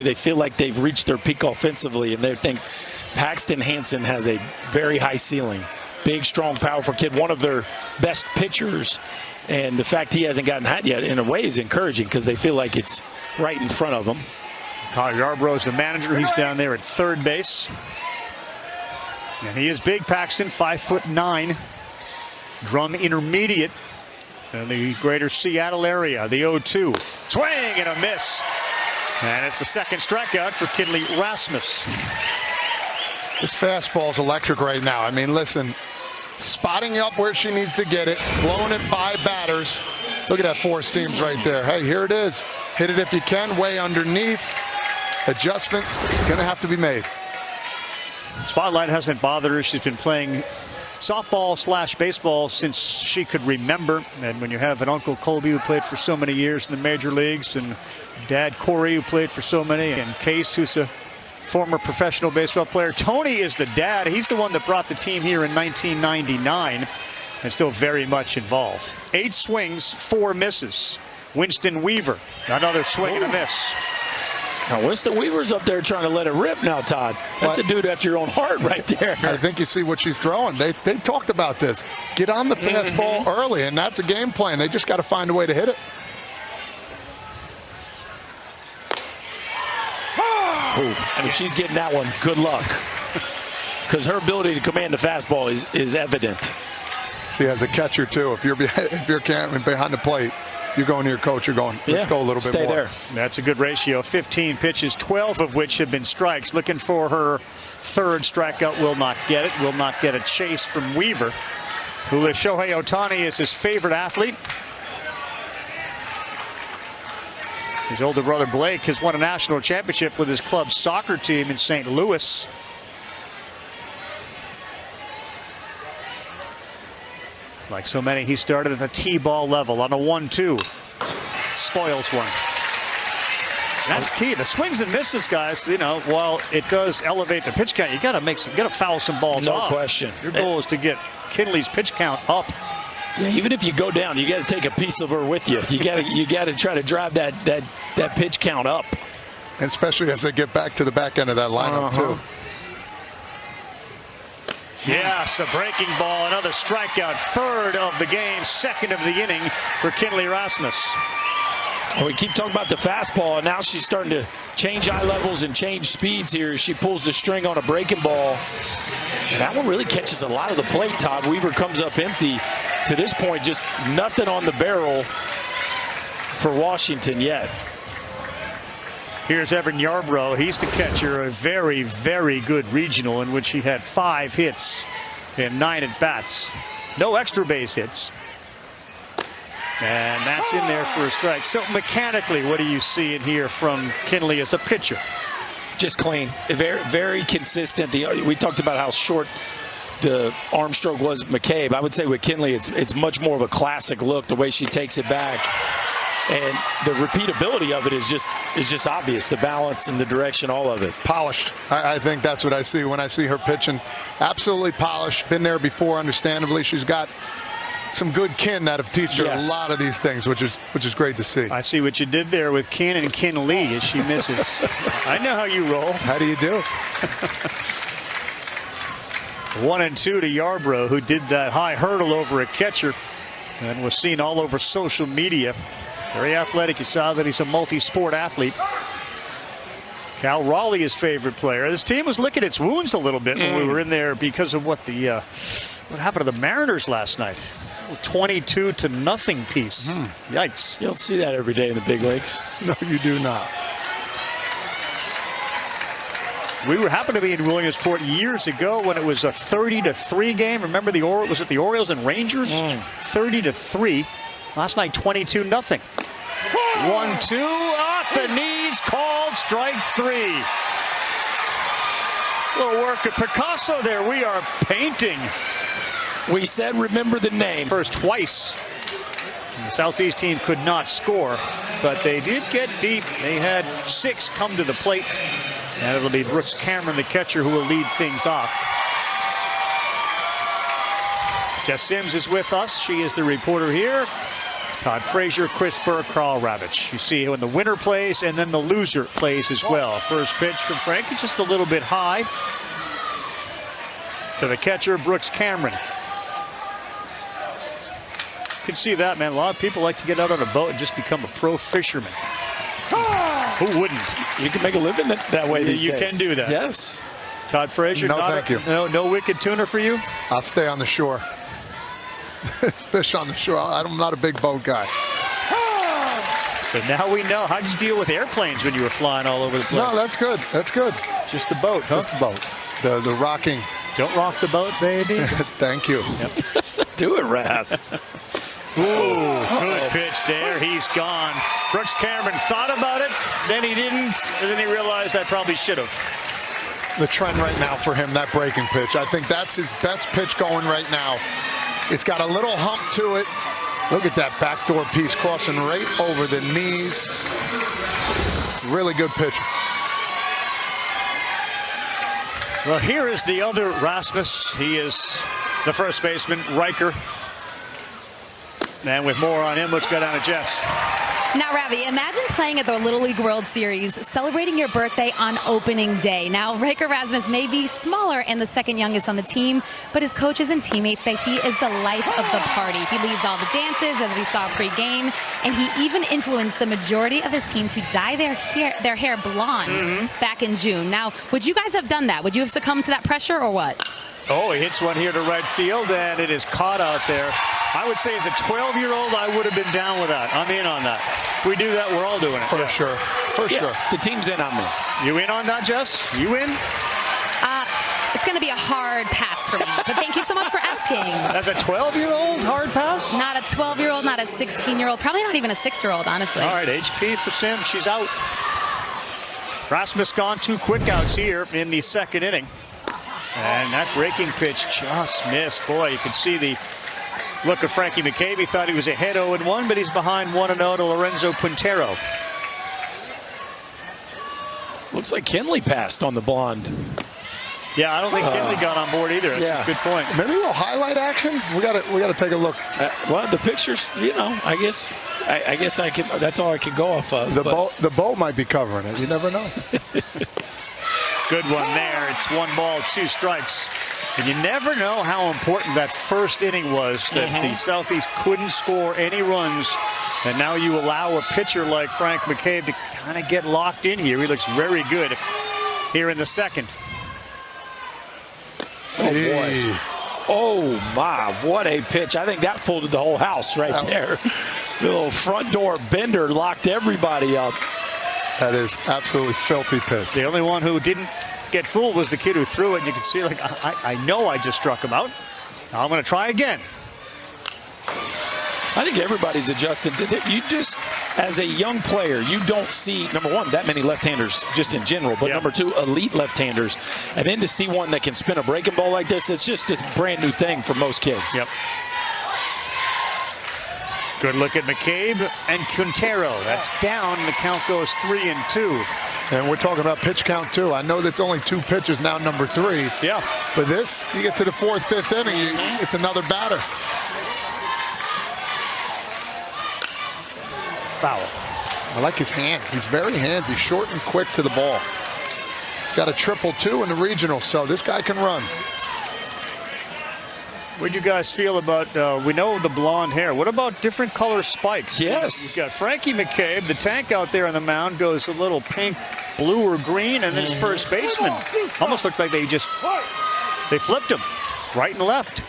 They feel like they've reached their peak offensively, and they think Paxton Hansen has a very high ceiling. Big, strong, powerful kid, one of their best pitchers. And the fact he hasn't gotten hit yet, in a way, is encouraging because they feel like it's right in front of them. Kyle Yarbrough's the manager. He's down there at third base. And he is big, Paxton, 5'9". Drum intermediate in the greater Seattle area. The 0-2. Swing and a miss. And it's the second strikeout for Kinley Rasmus. This fastball's electric right now. I mean, listen, spotting up where she needs to get it, blowing it by batters. Look at that four seams right there. Hey, here it is. Hit it if you can, way underneath. Adjustment gonna have to be made. Spotlight hasn't bothered her. She's been playing softball/baseball since she could remember. And when you have an Uncle Colby who played for so many years in the major leagues, and Dad Corey who played for so many, and Case who's a former professional baseball player. Tony is the dad. He's the one that brought the team here in 1999 and still very much involved. 8 swings, 4 misses. Winston Weaver, another swing and a miss. Now, Winston Weaver's up there trying to let it rip now, Todd. That's a dude after your own heart right there. I think you see what she's throwing. They talked about this. Get on the fastball early, and that's a game plan. They just got to find a way to hit it. And if she's getting that one, good luck. Because her ability to command the fastball is evident. See, as a catcher, too, if you're behind the plate, you're going to your coach, you're going, let's go a little bit more. Stay there. That's a good ratio. 15 pitches, 12 of which have been strikes. Looking for her third strikeout. Will not get it. Will not get a chase from Weaver, who is Shohei Ohtani is his favorite athlete. His older brother Blake has won a national championship with his club's soccer team in St. Louis. Like so many, he started at the T-ball level on a 1-2. Spoils one. That's key. The swings and misses, guys, you know, while it does elevate the pitch count, you got to foul some balls off. No question. Your goal is to get Kinley's pitch count up. Yeah, even if you go down, you got to take a piece of her with you. You got to try to drive that pitch count up. And especially as they get back to the back end of that lineup, too. Yes, a breaking ball, another strikeout, third of the game, second of the inning for Kinley Rasmus. Well, we keep talking about the fastball, and now she's starting to change eye levels and change speeds here as she pulls the string on a breaking ball. And that one really catches a lot of the plate, Todd. Weaver comes up empty. To this point, just nothing on the barrel for Washington yet. Here's Evan Yarbrough. He's the catcher. A very, very good regional in which he had 5 hits and 9 at-bats. No extra base hits. And that's in there for a strike. So mechanically, what do you see in here from Kinley as a pitcher? Just clean. Very, very consistent. We talked about how short the arm stroke was McCabe. I would say with Kinley, it's much more of a classic look, the way she takes it back. And the repeatability of it is just obvious. The balance and the direction, all of it. Polished. I think that's what I see when I see her pitching. Absolutely polished. Been there before, understandably. She's got some good kin that have taught her a lot of these things, which is great to see. I see what you did there with Kin and Kinley as she misses. I know how you roll. How do you do? 1-2 to Yarbrough, who did that high hurdle over a catcher and was seen all over social media. Very athletic. You saw that he's a multi-sport athlete. Cal Raleigh, his favorite player. This team was licking its wounds a little bit when we were in there because of what happened to the Mariners last night. 22-0 piece. Yikes. You don't see that every day in the big leagues. No, you do not. We happened to be in Williamsport years ago when it was a 30-3 game. Remember was it the Orioles and Rangers? 30-3. Last night, 22-0. 1-2 off the knees, called strike 3. Little work of Picasso there. We are painting. We said remember the name. First twice. And the Southeast team could not score, but they did get deep. They had 6 come to the plate. And it'll be Brooks Cameron, the catcher, who will lead things off. Jess Sims is with us. She is the reporter here. Todd Frazier, Chris Burke, Carl Ravitch. You see when the winner plays and then the loser plays as well. First pitch from Frankie, just a little bit high. To the catcher, Brooks Cameron. You can see that, man. A lot of people like to get out on a boat and just become a pro fisherman. Who wouldn't? You can make a living that way these days. You can do that. Yes. Todd Frazier, No, thank you. No wicked tuna for you? I'll stay on the shore. Fish on the shore. I'm not a big boat guy. So now we know. How'd you deal with airplanes when you were flying all over the place? No, that's good. That's good. Just the boat, huh? Just the boat. The rocking. Don't rock the boat, baby. Thank you. Do it, Raph. Ooh, good pitch there. He's gone. Brooks Cameron thought about it, then he didn't, and then he realized I probably should have. The trend right now for him, that breaking pitch. I think that's his best pitch going right now. It's got a little hump to it. Look at that backdoor piece crossing right over the knees. Really good pitch. Well, here is the other Rasmus. He is the first baseman, Riker. And with more on him, let's go down to Jess. Now, Ravi, imagine playing at the Little League World Series, celebrating your birthday on opening day. Now, Riker Rasmus may be smaller and the second youngest on the team, but his coaches and teammates say he is the life of the party. He leads all the dances, as we saw pre-game, and he even influenced the majority of his team to dye their hair blonde back in June. Now, would you guys have done that? Would you have succumbed to that pressure or what? Oh, he hits one here to right field, and it is caught out there. I would say as a 12-year-old, I would have been down with that. I'm in on that. If we do that, we're all doing it. For sure. For sure. The team's in on me. You in on that, Jess? You in? It's going to be a hard pass for me, but thank you so much for asking. As a 12-year-old, hard pass? Not a 12-year-old, not a 16-year-old, probably not even a 6-year-old, honestly. All right, HP for Sim. She's out. Rasmus gone 2 quick outs here in the second inning. And that breaking pitch just missed. Boy, you can see the look of Frankie McCabe. He thought he was ahead 0-1, but he's behind 1-0 to Lorenzo Quintero. Looks like Kinley passed on the blonde. Yeah, I don't think Kinley got on board either. That's a good point. Maybe a little highlight action. We got to take a look. Well, the pictures, you know, I guess I can. That's all I can go off of. The bowl might be covering it. You never know. Good one there. It's 1 ball, 2 strikes. And you never know how important that first inning was, that the Southeast couldn't score any runs. And now you allow a pitcher like Frank McCabe to kind of get locked in here. He looks very good here in the second. Oh, boy. Oh, my. What a pitch. I think that folded the whole house right there. The little front door bender locked everybody up. That is absolutely filthy pitch. The only one who didn't get fooled was the kid who threw it. You can see, like, I know I just struck him out. Now I'm going to try again. I think everybody's adjusted. You just, as a young player, you don't see, number one, that many left-handers just in general, but number two, elite left-handers. And then to see one that can spin a breaking ball like this, it's just a brand new thing for most kids. Yep. Good look at McCabe and Quintero. That's down. The count goes 3-2. And we're talking about pitch count, too. I know that's only 2 pitches, now number 3. Yeah. But this, you get to the 4th, 5th inning, it's another batter. Foul. I like his hands. He's very handsy, short and quick to the ball. He's got a 2-2 in the regional, so this guy can run. What do you guys feel about, we know the blonde hair. What about different color spikes? Yes. You've got Frankie McCabe. The tank out there on the mound goes a little pink, blue, or green, and then his first baseman. Almost looked like they flipped him right and left.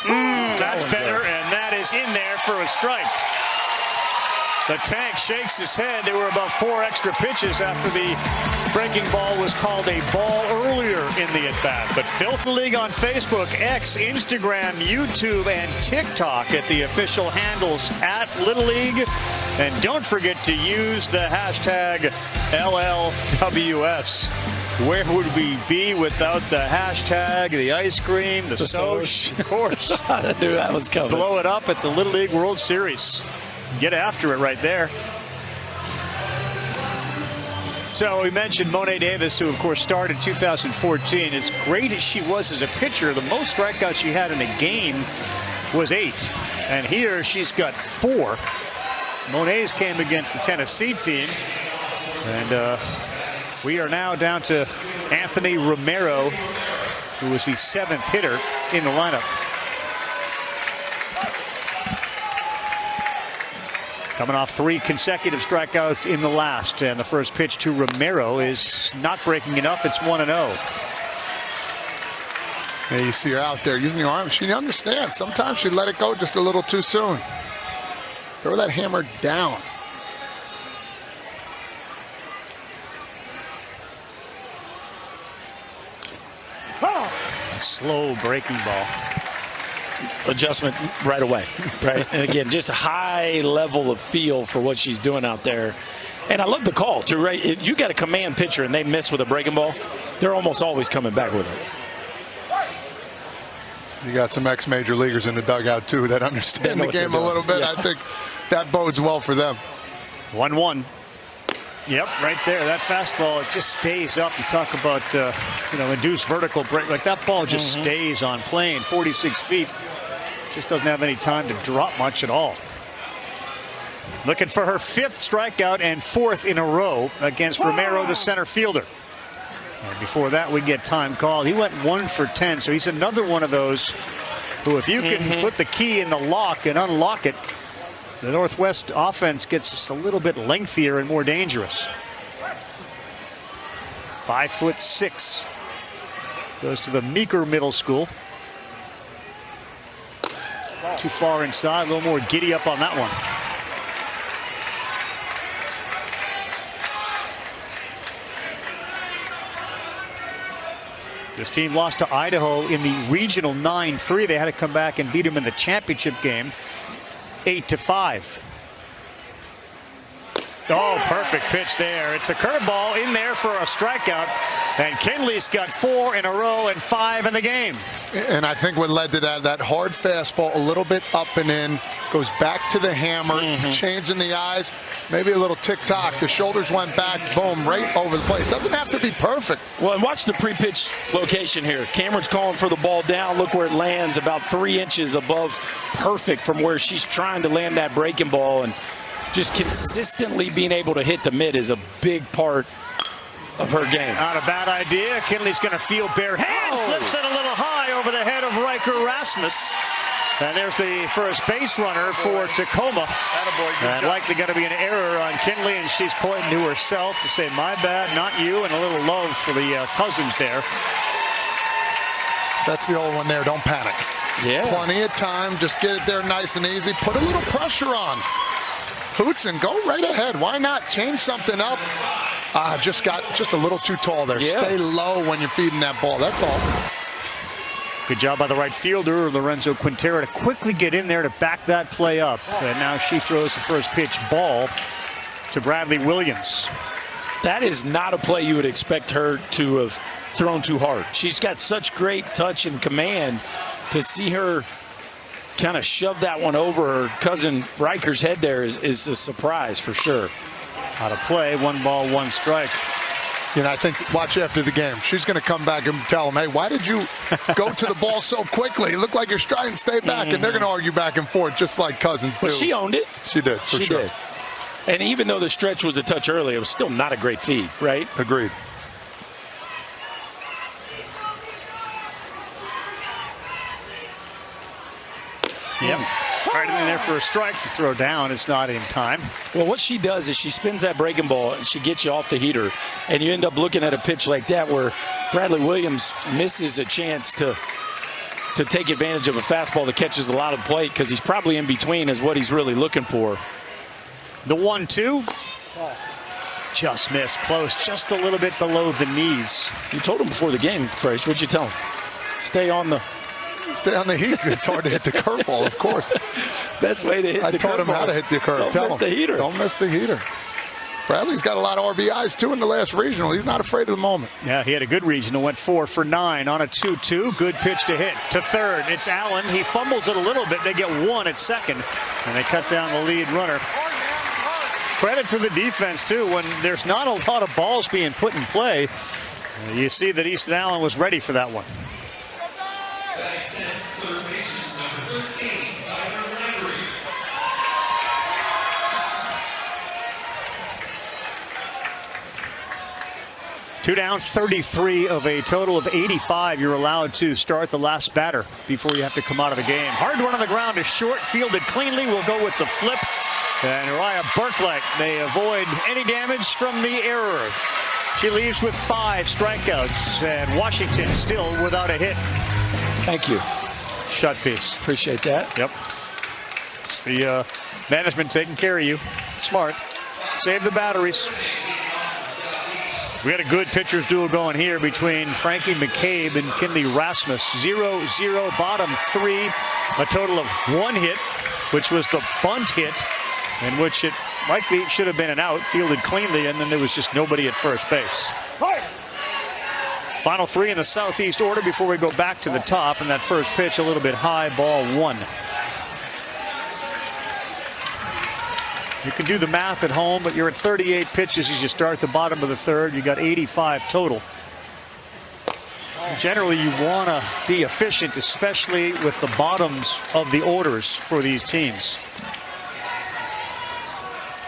That's better, and that is in there for a strike. The tank shakes his head. There were about 4 extra pitches after the breaking ball was called a ball earlier in the at-bat. But Filth the League on Facebook, X, Instagram, YouTube, and TikTok at the official handles at Little League. And don't forget to use the hashtag LLWS. Where would we be without the hashtag, the ice cream, the Soch? Of course. I knew that was coming. Blow it up at the Little League World Series. Get after it right there. So we mentioned Monet Davis, who of course started 2014. As great as she was as a pitcher, the most strikeouts she had in a game was 8. And here she's got 4. Monet's came against the Tennessee team. And we are now down to Anthony Romero, who was the 7th hitter in the lineup. Coming off 3 consecutive strikeouts in the last. And the first pitch to Romero is not breaking enough. It's 1-0. Yeah, you see her out there using the arm. She understands. Sometimes she let it go just a little too soon. Throw that hammer down. A slow breaking ball. Adjustment right away, right? And again, just a high level of feel for what she's doing out there. And I love the call, too, right? If you got a command pitcher and they miss with a breaking ball, they're almost always coming back with it. You got some ex-major leaguers in the dugout, too, that understand the game a little bit. Yeah. I think that bodes well for them. 1-1. Yep, right there. That fastball, it just stays up. You talk about, induced vertical break. Like that ball just stays on plane, 46 feet. Just doesn't have any time to drop much at all. Looking for her 5th strikeout and 4th in a row against Romero, the center fielder. And before that, we get time called. He went 1 for 10, so he's another one of those who, if you can put the key in the lock and unlock it, the Northwest offense gets just a little bit lengthier and more dangerous. 5'6". Goes to the Meeker Middle School. Too far inside, a little more giddy up on that one. This team lost to Idaho in the regional 9-3. They had to come back and beat them in the championship game 8-5. Oh, perfect pitch there. It's a curveball in there for a strikeout. And Kinley's got 4 in a row and 5 in the game. And I think what led to that hard fastball, a little bit up and in, goes back to the hammer, changing the eyes, maybe a little tick-tock. The shoulders went back, boom, right over the plate. It doesn't have to be perfect. Well, and watch the pre-pitch location here. Cameron's calling for the ball down. Look where it lands, about 3 inches above perfect from where she's trying to land that breaking ball. And just consistently being able to hit the mid is a big part of her game. Not a bad idea. Kinley's going to feel bare hand. Flips it a little high over the head of Riker Rasmus. And there's the first base runner for Tacoma. And likely going to be an error on Kinley, and she's pointing to herself to say, my bad, not you, and a little love for the cousins there. That's the old one there. Don't panic. Yeah. Plenty of time. Just get it there nice and easy. Put a little pressure on. Hoots and go right ahead. Why not change something up? Just got a little too tall there. Yeah. Stay low when you're feeding that ball. That's all. Good job by the right fielder, Lorenzo Quintero, to quickly get in there to back that play up. And now she throws the first pitch ball to Bradley Williams. That is not a play you would expect her to have thrown too hard. She's got such great touch and command. To see her kind of shove that one over her cousin Riker's head there is a surprise for sure. Out of play, 1 ball, 1 strike. You know, I think, watch after the game. She's going to come back and tell him, hey, why did you go to the ball so quickly? It looked like you're trying to stay back, and they're going to argue back and forth just like cousins do. But she owned it. She did, for sure. She did. And even though the stretch was a touch early, it was still not a great feed, right? Agreed. Yep. Right in there for a strike to throw down. It's not in time. Well, what she does is she spins that breaking ball and she gets you off the heater. And you end up looking at a pitch like that where Bradley Williams misses a chance to take advantage of a fastball that catches a lot of plate because he's probably in between is what he's really looking for. The 1-2. Just missed. Close. Just a little bit below the knees. You told him before the game, Price. What'd you tell him? Stay on the heat. It's hard to hit the curveball, of course. Best way to hit the curveball. I taught him how to hit the curve. Don't miss the heater. Don't miss the heater. Bradley's got a lot of RBIs, too, in the last regional. He's not afraid of the moment. Yeah, he had a good regional. Went 4 for 9 on a 2-2. Good pitch to hit. To third, it's Allen. He fumbles it a little bit. They get 1 at second, and they cut down the lead runner. Credit to the defense, too. When there's not a lot of balls being put in play, you see that Easton Allen was ready for that one. Third baseman, number 13. 2 down, 33 of a total of 85. You're allowed to start the last batter before you have to come out of the game. Hard one on the ground is short, fielded cleanly. We'll go with the flip. And Uriah Burklight may avoid any damage from the error. She leaves with 5 strikeouts, and Washington still without a hit. Thank you. Shut piece. Appreciate that. Yep. It's the management taking care of you. Smart. Save the batteries. We had a good pitcher's duel going here between Frankie McCabe and Kinley Rasmus. 0-0, bottom 3. A total of 1 hit, which was the bunt hit, in which it likely should have been an out, fielded cleanly, and then there was just nobody at first base. Final 3 in the southeast order before we go back to the top, and that first pitch a little bit high, ball 1. You can do the math at home, but you're at 38 pitches as you start the bottom of the third. You got 85 total. Generally, you want to be efficient, especially with the bottoms of the orders for these teams.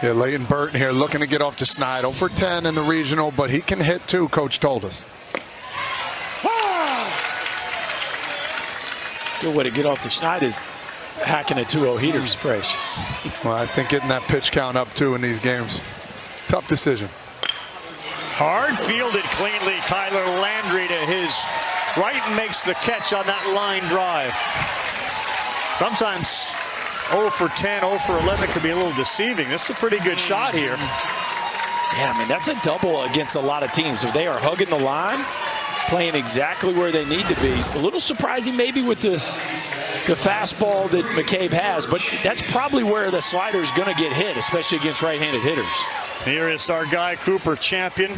Yeah, Leighton Burton here looking to get off to Snide. 0 for 10 in the regional, but he can hit too, Coach told us. Good way to get off the Schneid is hacking a 2-0 heaters, fresh. Well, I think getting that pitch count up too in these games. Tough decision. Hard fielded cleanly. Tyler Landry to his right and makes the catch on that line drive. Sometimes 0 for 10, 0 for 11 could be a little deceiving. This is a pretty good shot here. Yeah, I mean, that's a double against a lot of teams. If they are hugging the line, playing exactly where they need to be. It's a little surprising maybe with the fastball that McCabe has, but that's probably where the slider is going to get hit, especially against right-handed hitters. Here is our guy, Cooper Champion.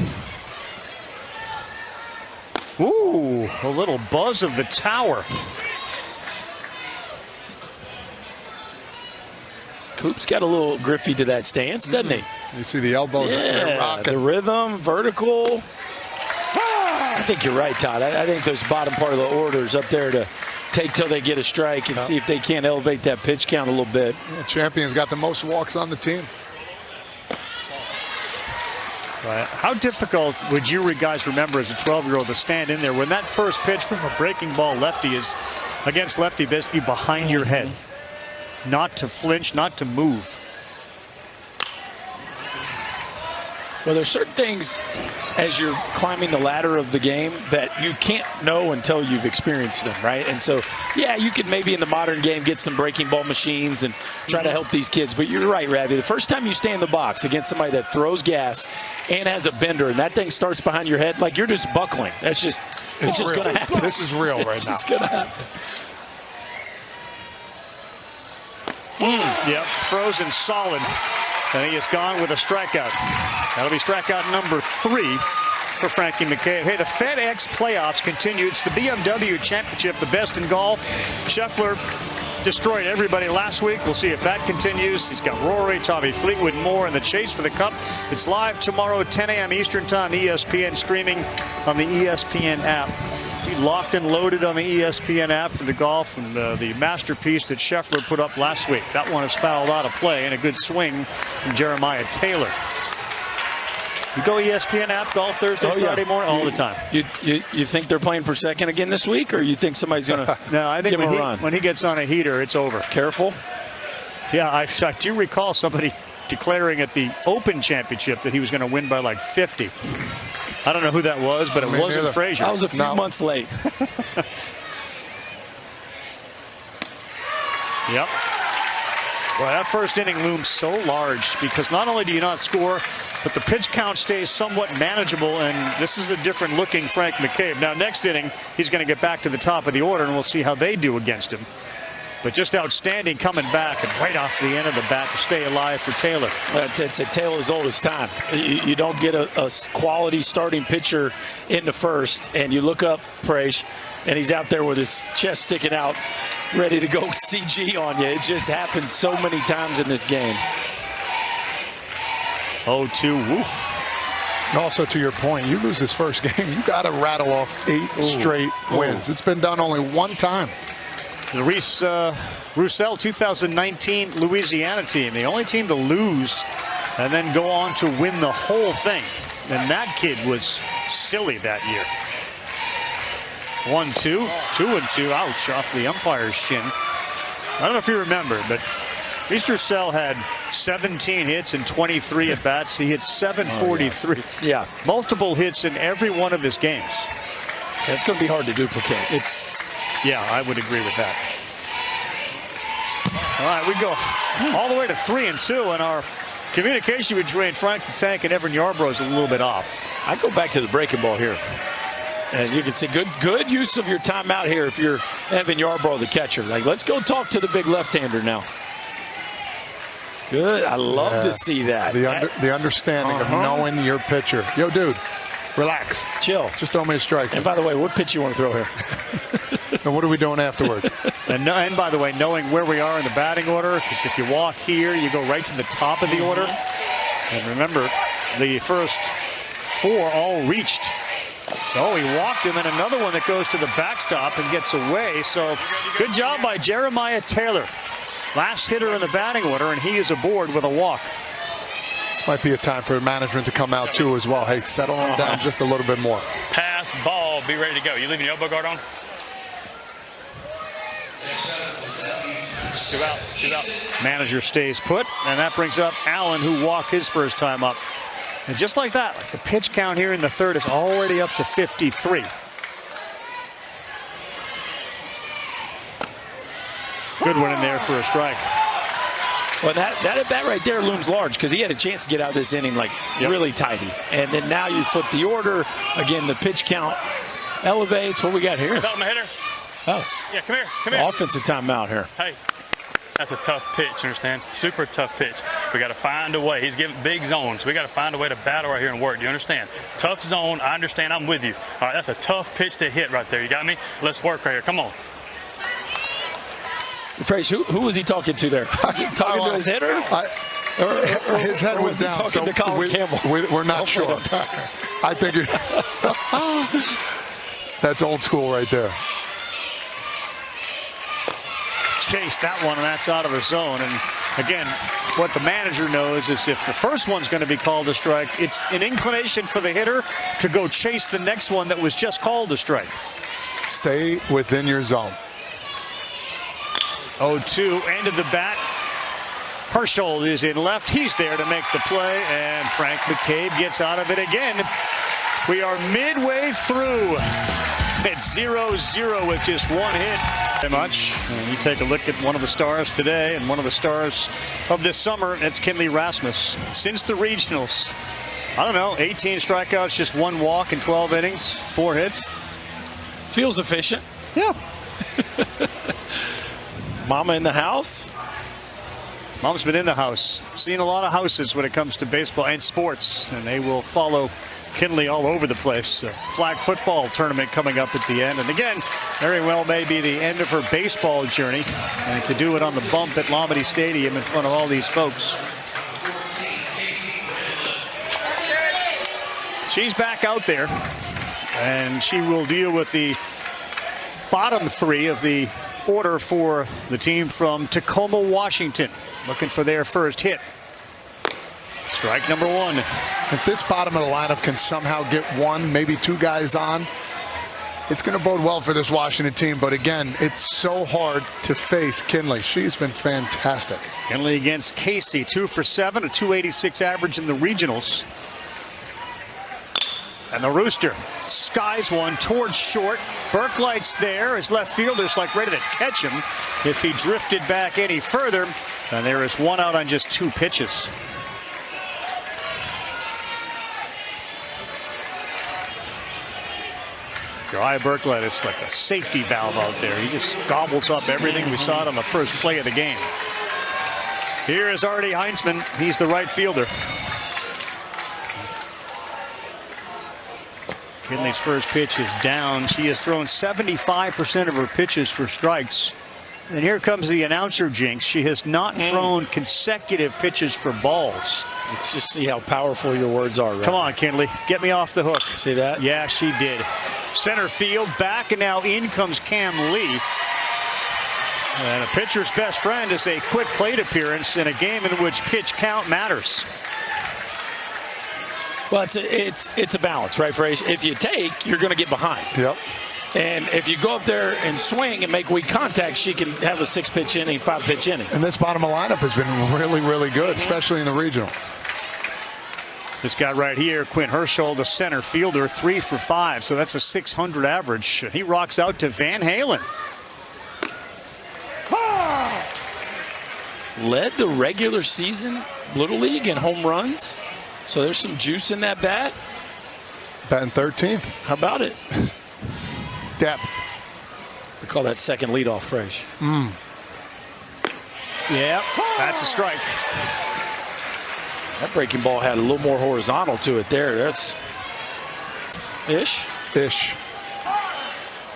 Ooh, a little buzz of the tower. Coop's got a little Griffey to that stance, doesn't he? You see the elbows. Yeah, the rhythm, vertical. I think you're right, Todd. I think those bottom part of the orders up there to take till they get a strike and see if they can't elevate that pitch count a little bit. Yeah, Champion's got the most walks on the team. How difficult would you guys remember as a 12-year-old to stand in there when that first pitch from a breaking ball lefty is against lefty, basically behind your head? Not to flinch, not to move. Well, there's certain things as you're climbing the ladder of the game that you can't know until you've experienced them, right? And so, yeah, you could maybe in the modern game get some breaking ball machines and try to help these kids. But you're right, Ravi. The first time you stay in the box against somebody that throws gas and has a bender and that thing starts behind your head, like you're just buckling. That's just, it's just going to happen. This is real right now. It's going to happen. Yep, frozen solid. And he is gone with a strikeout. That'll be strikeout number 3 for Frankie McCabe. Hey, the FedEx playoffs continue. It's the BMW Championship, the best in golf. Scheffler destroyed everybody last week. We'll see if that continues. He's got Rory, Tommy Fleetwood, more in the chase for the Cup. It's live tomorrow, 10 a.m. Eastern Time, ESPN, streaming on the ESPN app. He locked and loaded on the ESPN app for the golf, and the masterpiece that Scheffler put up last week. That one is fouled out of play, and a good swing from Jeremiah Taylor. You go ESPN app golf Thursday, Friday morning, all the time. You think they're playing for second again this week, or you think somebody's going to No, I think give him a run? When he gets on a heater, it's over. Careful. Yeah, I do recall somebody declaring at the Open Championship that he was going to win by like 50. I don't know who that was, but it wasn't Frazier. I was a few months late. Yep. Well, that first inning looms so large because not only do you not score, but the pitch count stays somewhat manageable, and this is a different looking Frank McCabe. Now, next inning, he's going to get back to the top of the order, and we'll see how they do against him. But just outstanding coming back and right off the end of the bat to stay alive for Taylor. It's a tale as old as time. You don't get a quality starting pitcher in the first, and you look up Frage, and he's out there with his chest sticking out, ready to go CG on you. It just happens so many times in this game. 0-2. Woo. And also, to your point, you lose this first game, you got to rattle off 8 straight wins. It's been done only one time. The Roussel 2019 Louisiana team, the only team to lose and then go on to win the whole thing. And that kid was silly that year. 1-2, 2-2. Ouch, off the umpire's shin. I don't know if you remember, but Eastercell had 17 hits and 23 at bats. He hit 743. Yeah. Multiple hits in every one of his games. It's going to be hard to duplicate. Yeah, I would agree with that. All right, we go all the way to 3-2, and our communication between Frank the Tank and Evan Yarbrough is a little bit off. I go back to the breaking ball here. And you can see good use of your timeout here if you're Evan Yarbrough, the catcher. Like, let's go talk to the big left-hander now. Good. I love to see that. The understanding of knowing your pitcher. Yo, dude, relax. Chill. Just throw me a strike. And by the way, what pitch you want to throw here? And what are we doing afterwards? And by the way, knowing where we are in the batting order, because if you walk here, you go right to the top of the order. And remember, the first 4 all reached. Oh, he walked him, and another one that goes to the backstop and gets away. So good job by Jeremiah Taylor. Last hitter in the batting order, and he is aboard with a walk. This might be a time for management to come out too as well. Hey, settle him down just a little bit more. Pass, ball, be ready to go. You leaving your elbow guard on? 2 out, 2 out. Manager stays put, and that brings up Allen, who walked his first time up. And just like that, the pitch count here in the third is already up to 53. Good one in there for a strike. Well, that right there looms large because he had a chance to get out of this inning like really tidy. And then now you flip the order. Again, the pitch count elevates. What we got here? Develop my hitter. Oh. Yeah, come here, come here. Offensive timeout here. Hey, that's a tough pitch, you understand? Super tough pitch. We got to find a way. He's giving big zones. We got to find a way to battle right here and work. Do you understand? Tough zone. I understand. I'm with you. All right, that's a tough pitch to hit right there. You got me? Let's work right here. Come on. Fraser, who was he talking to there? Was he talking to his hitter? His head was down. Talking to Colin Campbell. We're not sure. I think that's old school right there. Chase that one, and that's out of the zone. And again, what the manager knows is if the first one's going to be called a strike, it's an inclination for the hitter to go chase the next one that was just called a strike. Stay within your zone. 0-2, end of the bat. Herschel is in left. He's there to make the play, and Frank McCabe gets out of it again. We are midway through. It's 0-0 with just one hit. Very much. And you take a look at one of the stars today and one of the stars of this summer. It's Kinley Rasmus. Since the regionals, I don't know, 18 strikeouts, just 1 walk in 12 innings, 4 hits. Feels efficient. Yeah. Mama in the house. Mom's been in the house. Seen a lot of houses when it comes to baseball and sports, and they will follow Kinley all over the place. Flag football tournament coming up at the end, and again, very well may be the end of her baseball journey, and to do it on the bump at Lombardi Stadium in front of all these folks. She's back out there, and she will deal with the bottom 3 of the order for the team from Tacoma, Washington, looking for their first hit. Strike number 1. If this bottom of the lineup can somehow get 1, maybe 2 guys on, it's going to bode well for this Washington team. But again, it's so hard to face Kinley. She's been fantastic. Kinley against Casey, 2 for 7, a .286 average in the regionals. And the Rooster skies one towards short. Burklight's there. His left fielder's like ready to catch him if he drifted back any further. And there is 1 out on just 2 pitches. Uriah Burklight is like a safety valve out there. He just gobbles up everything. We saw it on the first play of the game. Here is Artie Heinzman. He's the right fielder. Kinley's first pitch is down. She has thrown 75% of her pitches for strikes. And here comes the announcer jinx. She has not thrown consecutive pitches for balls. Let's just see how powerful your words are. Right? Come on, Kinley. Get me off the hook. See that? Yeah, she did. Center field, back, and now in comes Cam Lee. And a pitcher's best friend is a quick plate appearance in a game in which pitch count matters. Well, it's a balance, right, Frazier? If you take, you're going to get behind. Yep. And if you go up there and swing and make weak contact, she can have a 6-pitch inning, 5-pitch inning. And this bottom of lineup has been really, really good, especially in the regional. This guy right here, Quinn Herschel, the center fielder, 3 for 5, so that's a 600 average. He rocks out to Van Halen. Led the regular season Little League in home runs, so there's some juice in that bat. Batting 13th. How about it? Depth. We call that second leadoff, Frazier. Yep, that's a strike. That breaking ball had a little more horizontal to it there. That's ish.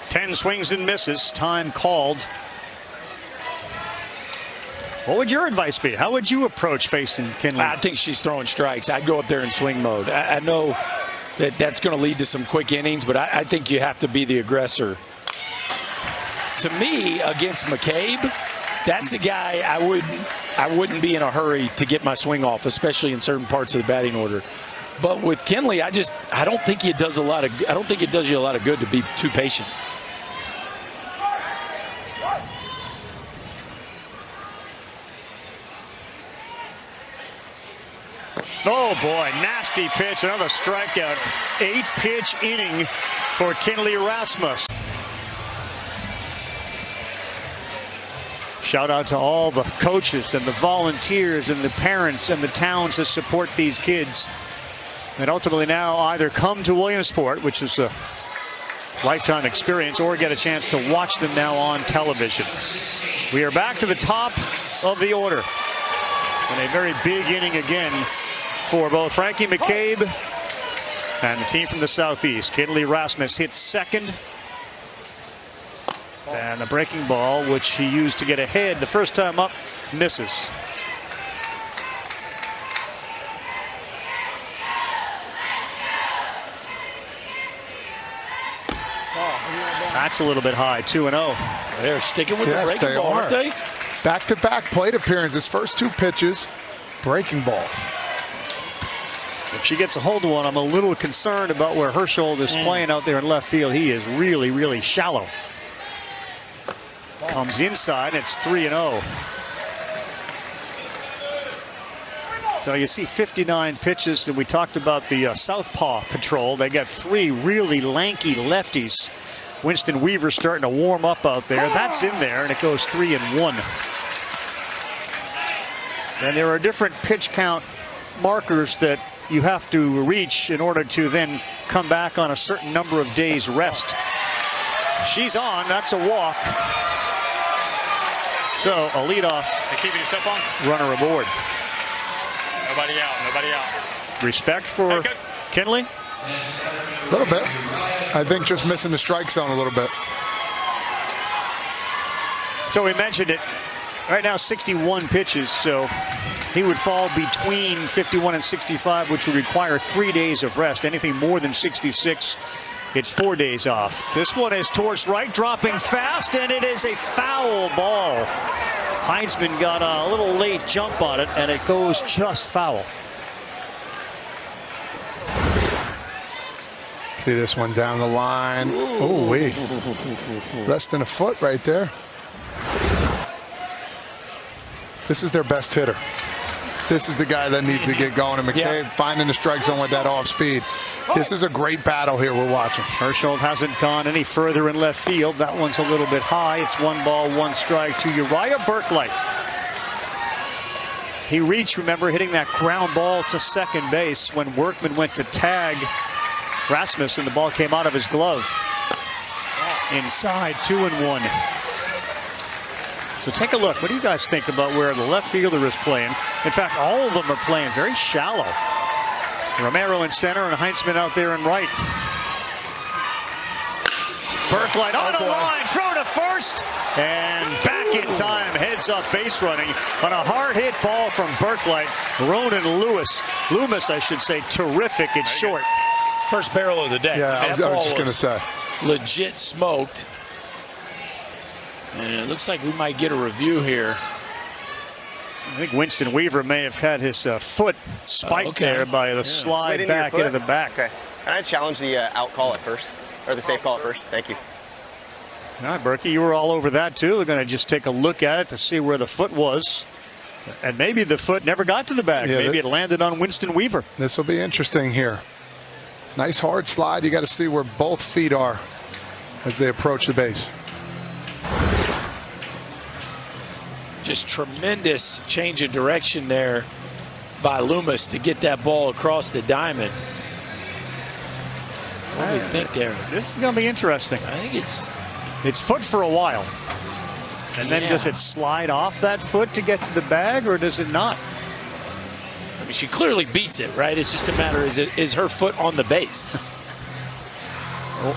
10 swings and misses. Time called. What would your advice be? How would you approach facing Kinley? I think she's throwing strikes. I'd go up there in swing mode. I know that's going to lead to some quick innings, but I think you have to be the aggressor. To me, against McCabe, that's a guy I wouldn't be in a hurry to get my swing off, especially in certain parts of the batting order. But with Kinley, I don't think it does you a lot of good to be too patient. Oh boy, nasty pitch, another strikeout. 8-pitch inning for Kinley Rasmus. Shout out to all the coaches and the volunteers and the parents and the towns that support these kids that ultimately now either come to Williamsport, which is a lifetime experience, or get a chance to watch them now on television. We are back to the top of the order. And a very big inning again for both Frankie McCabe and the team from the Southeast. Kinley Rasmus hits second. And the breaking ball, which he used to get ahead the first time up, misses. That's a little bit high, 2-0. They're sticking with the breaking ball, aren't they? Back-to-back plate appearances. First 2 pitches, breaking balls. If she gets a hold of one, I'm a little concerned about where Herschel is playing out there in left field. He is really, really shallow. Comes inside, it's 3-0. So you see 59 pitches, and we talked about the Southpaw Patrol. They got 3 really lanky lefties. Winston Weaver starting to warm up out there. That's in there, and it goes 3-1. And there are different pitch count markers that you have to reach in order to then come back on a certain number of days rest. She's on, that's a walk. So a leadoff. They keeping your stuff on? Runner aboard. Nobody out. Respect for Kinley? A little bit. I think just missing the strike zone a little bit. So we mentioned it. Right now 61 pitches, so he would fall between 51 and 65, which would require 3 days of rest. Anything more than 66, it's 4 days off. This one is towards right, dropping fast, and it is a foul ball. Heinzman got a little late jump on it, and it goes just foul. See this one down the line. Oh, wait. Less than a foot right there. This is their best hitter. This is the guy that needs to get going. And McCabe finding the strike zone with that off speed. This is a great battle here we're watching. Herschel hasn't gone any further in left field. That one's a little bit high. It's 1 ball, 1 strike to Uriah Berklight. He reached, remember, hitting that ground ball to second base when Workman went to tag Rasmus and the ball came out of his glove. Inside, 2-1. So take a look. What do you guys think about where the left fielder is playing? In fact, all of them are playing very shallow. Romero in center and Heinzman out there in right. Berklight on the line, throw to first, and back in time, heads up base running on a hard hit ball from Berklight. Ronan Loomis, I should say, terrific. It's short. First barrel of the day. Yeah, I was just going to say. Legit smoked. And it looks like we might get a review here. I think Winston Weaver may have had his foot spiked there by the slide back into the back. Okay. Can I challenge the out call at first, or the safe call at first? Thank you. All right, Berkey, you were all over that too. They're going to just take a look at it to see where the foot was. And maybe the foot never got to the bag. Yeah, maybe it landed on Winston Weaver. This will be interesting here. Nice hard slide. You got to see where both feet are as they approach the base. Just tremendous change of direction there by Loomis to get that ball across the diamond. What do we think there? This is going to be interesting. I think it's foot for a while. And then does it slide off that foot to get to the bag, or does it not? I mean, she clearly beats it, right? It's just a matter, is her foot on the base?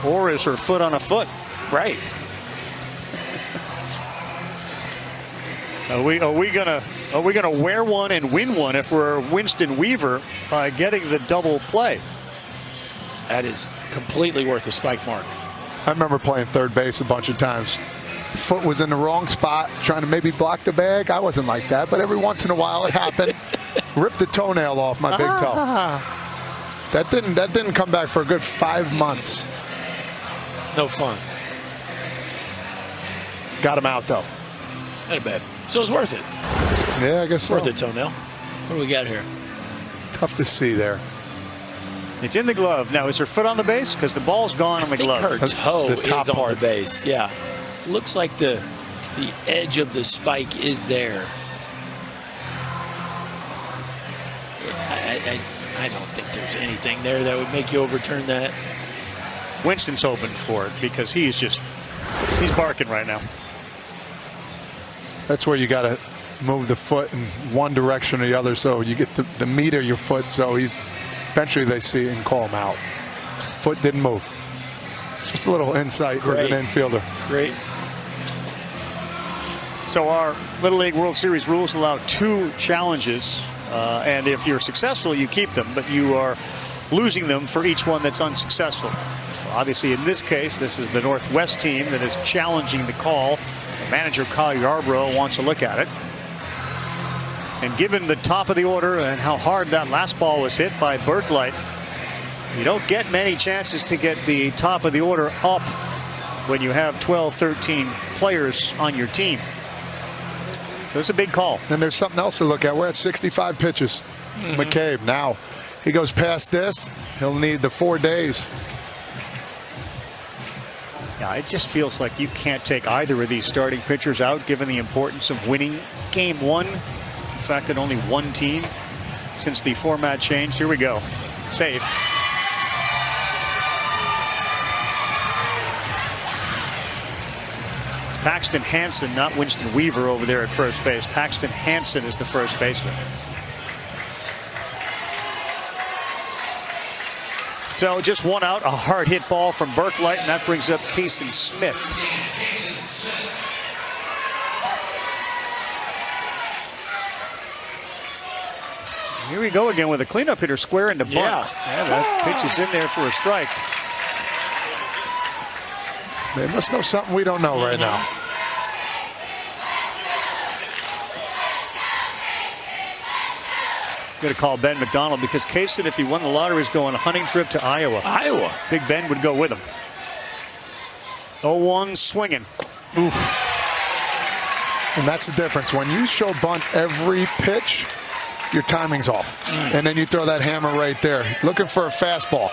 or is her foot on a foot? Right. Are we gonna wear one and win one if we're Winston Weaver by getting the double play? That is completely worth a spike mark. I remember playing third base a bunch of times. Foot was in the wrong spot, trying to maybe block the bag. I wasn't like that, but every once in a while it happened. Ripped the toenail off my big toe. That didn't come back for a good 5 months. No fun. Got him out though. Not bad. So it's worth it. Yeah, I guess so. Worth it, toenail. What do we got here? Tough to see there. It's in the glove. Now, is her foot on the base? Because the ball's gone on the glove. I think her toe The top is on part. the base. Yeah. Looks like the edge of the spike is there. Yeah, I don't think there's anything there that would make you overturn that. Winston's hoping for it because he's barking right now. That's where you got to move the foot in one direction or the other so you get the meat of your foot. So eventually they see it and call him out. Foot didn't move. Just a little insight as an infielder. Great. So our Little League World Series rules allow 2 challenges. And if you're successful, you keep them. But you are losing them for each one that's unsuccessful. So obviously, in this case, this is the Northwest team that is challenging the call. The manager, Kyle Yarbrough, wants a look at it. And given the top of the order and how hard that last ball was hit by Berklight, you don't get many chances to get the top of the order up when you have 12, 13 players on your team. So it's a big call. And there's something else to look at. We're at 65 pitches. McCabe, now he goes past this, he'll need the 4 days. Yeah, it just feels like you can't take either of these starting pitchers out given the importance of winning game 1. The fact that only one team since the format changed. Here we go. Safe. It's Paxton Hansen, not Winston Weaver over there at first base. Paxton Hansen is the first baseman. So just one out, a hard hit ball from Berklight, and that brings up Keeson Smith. Here we go again with a cleanup hitter square into bunt. Yeah, that pitch is in there for a strike. They must know something we don't know right now. Going to call Ben McDonald because Kaysen, if he won the lottery, is going on a hunting trip to Iowa. Big Ben would go with him. 0-1 swinging. Oof. And that's the difference. When you show bunt every pitch, your timing's off. And then you throw that hammer right there. Looking for a fastball.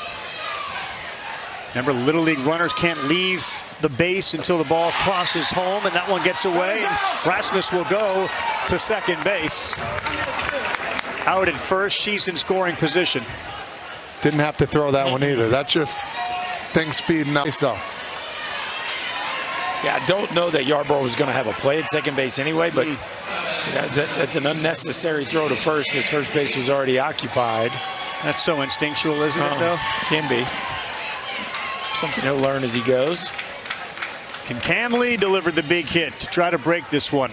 Remember, Little League runners can't leave the base until the ball crosses home, and that one gets away. And Rasmus will go to second base. Out at first, she's in scoring position. Didn't have to throw that one either. That's just things speeding up. Though. Yeah, I don't know that Yarbrough was going to have a play at second base anyway, but that's an unnecessary throw to first. His first base was already occupied. That's so instinctual, isn't it, though? Can be. Something he'll learn as he goes. Camley delivered the big hit to try to break this one.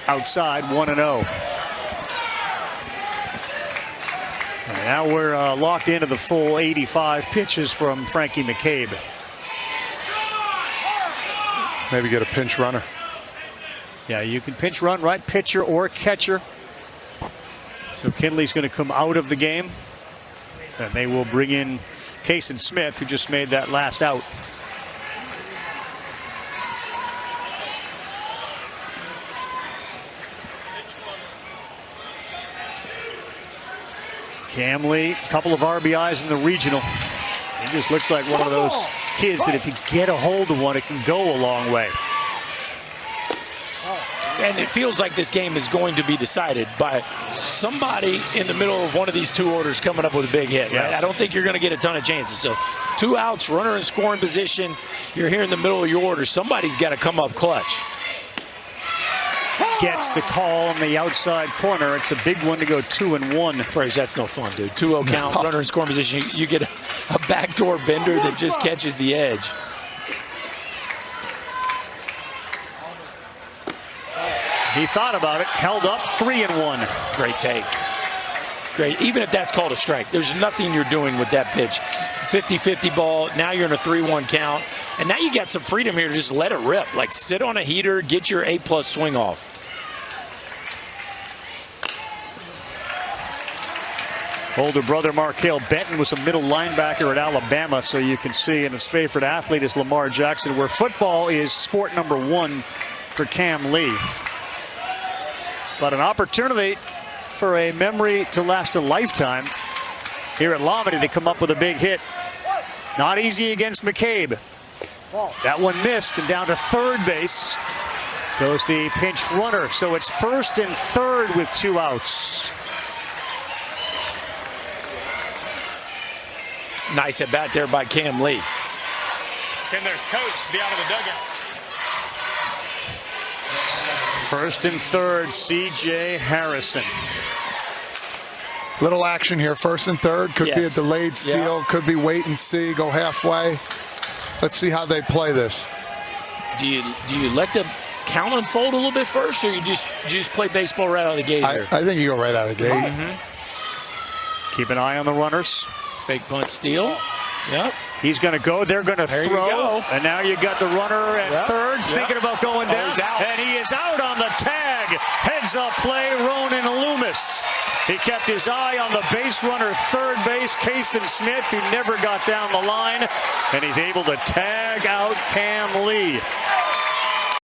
Outside, 1-0. Now we're locked into the full 85 pitches from Frankie McCabe. Maybe get a pinch runner. Yeah, you can pinch run, right? Pitcher or catcher. So Kinley's going to come out of the game. And they will bring in Kason Smith, who just made that last out. Cam Lee, a couple of RBIs in the regional. He just looks like one of those kids that if you get a hold of one, it can go a long way. And it feels like this game is going to be decided by somebody in the middle of one of these two orders coming up with a big hit. Right? I don't think you're going to get a ton of chances. So 2 outs, runner in scoring position. You're here in the middle of your order. Somebody's got to come up clutch. Gets the call on the outside corner. It's a big one to go 2-1. Frazier, that's no fun, dude. 2-0 count, runner in scoring position. You get a backdoor bender that just catches the edge. He thought about it, held up, 3-1. Great take. Great. Even if that's called a strike, there's nothing you're doing with that pitch. 50-50 ball. Now you're in a 3-1 count. And now you got some freedom here to just let it rip. Like sit on a heater, get your A+ swing off. Older brother Markale Benton was a middle linebacker at Alabama, so you can see, and his favorite athlete is Lamar Jackson, where football is sport number 1 for Cam Lee. But an opportunity for a memory to last a lifetime here at Lomity to come up with a big hit. Not easy against McCabe. That one missed, and down to third base goes the pinch runner. So it's first and third with 2 outs. Nice at bat there by Cam Lee. Can their coach be out of the dugout? First and third, C.J. Harrison. Little action here, first and third. Could be a delayed steal. Could be wait and see, go halfway. Let's see how they play this. Do you let the count unfold a little bit first, or you just play baseball right out of the gate here? I think you go right out of the gate. Keep an eye on the runners. Fake punt steal. Yep. He's going to go. They're going to throw. And now you got the runner at third, thinking about going down. He's out. And he is out on the tag. Heads up play, Ronan Loomis. He kept his eye on the base runner, third base, Kason Smith, who never got down the line. And he's able to tag out Cam Lee.